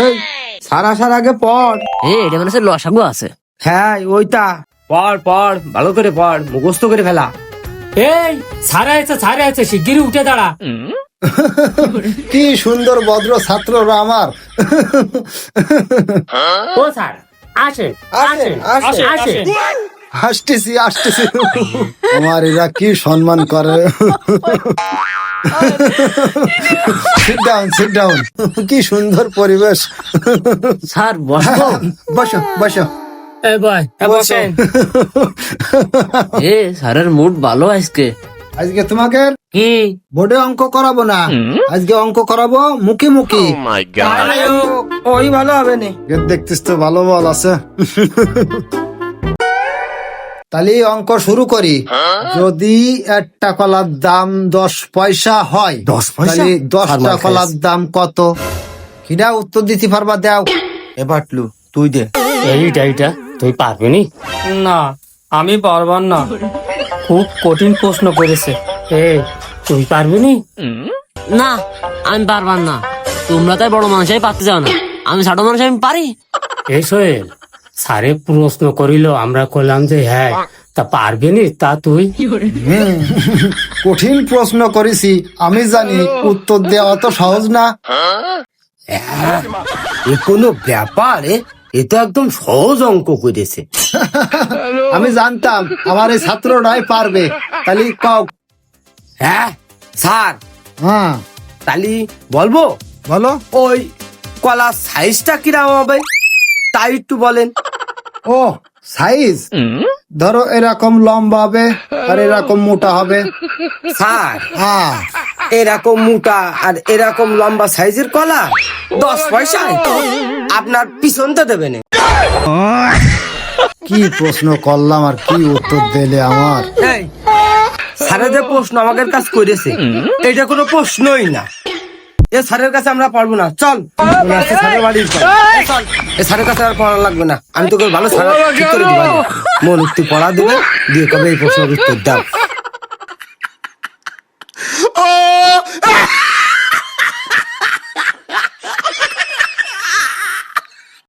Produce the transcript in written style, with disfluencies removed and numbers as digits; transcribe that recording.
এই স্যার আসার আগে পড়। এটা মানে লসাগু আছে। হ্যাঁ ওইটা পড় পড়, ভালো করে পড়, মুখস্থ করে ফেলা। এই ছাড়া আছে শিগগিরই উঠে দাঁড়া। কি সুন্দর ভদ্র ছাত্ররা আমার। ও স্যার আসেন আসেন, আসেন আসেন। আসতেছি আসতেছি। আমার এরা কি সম্মান করে। Sit down sit down. কি সুন্দর পরিবেশ। স্যার বসবো? বসো বসো। এই ভাই বসেন। স্যারের মুড ভালো আজকে। আজকে তোমাকে কি বোর্ডে অঙ্ক করাবো না, আজকে অঙ্ক করাবো মুখে মুখে। ওই ভালো হবে না। দেখতিস তো ভালো বল আছে। তাহলে অঙ্ক শুরু করি। যদি একটা কলার দাম 10 পয়সা হয়, 10 পয়সা? তাহলে 10টা কলার দাম কত? কিনা উত্তর দিতে পারবা? দাও। এবার তুই দে। এইটা তুই পারবি নি? না আমি পারবার না, খুব কঠিন প্রশ্ন করেছে। তুই পারবি নি? না আমি পারবার না, তোমরা তাই বড় মানুষই পারতে যাও না, আমি ছোট মানুষ আমি পারি। সোহেল স্যারে প্রশ্ন করিল, আমরা করলাম যে হ্যাঁ, তা পারবি নি? তা তুই কঠিন প্রশ্ন করেছি, আমি জানি উত্তর দেওয়া তো সহজ না। এ কোনো ব্যাপার? এ তো একদম সহজ অঙ্ক করেছে। আমি জানতাম আমার এই ছাত্ররাই পারবে। তাহলে কও। হ্যাঁ স্যার, হ্যাঁ তাহলে বলবো? বলো। ওই কলার সাইজটা কিরকম হবে তাই একটু বলেন। ও সাইজ, ধরো এরকম লম্বা হবে আর এরকম মোটা হবে। স্যার হ্যাঁ, এরকম মোটা আর এরকম লম্বা সাইজের কলা 10 পয়সায়? আপনার পিছনটা দেবে না। কি প্রশ্ন করলাম আর কি উত্তর দিলে আমার। এই স্যারের যে প্রশ্ন আমাদের কাছে করেছে, এটা কোনো প্রশ্নই না। এ স্যারের কাছে আমরা পারবো না, চল চলে আসছে স্যারের বাড়ি, চল। চল, এ স্যারের কাছে আর পড়া লাগবে না, আমি তোকে ভালো স্যার ঠিক করে দিবা। মন একটু পড়া দিবে, দিয়ে কবে এই প্রশ্নের উত্তর দাও।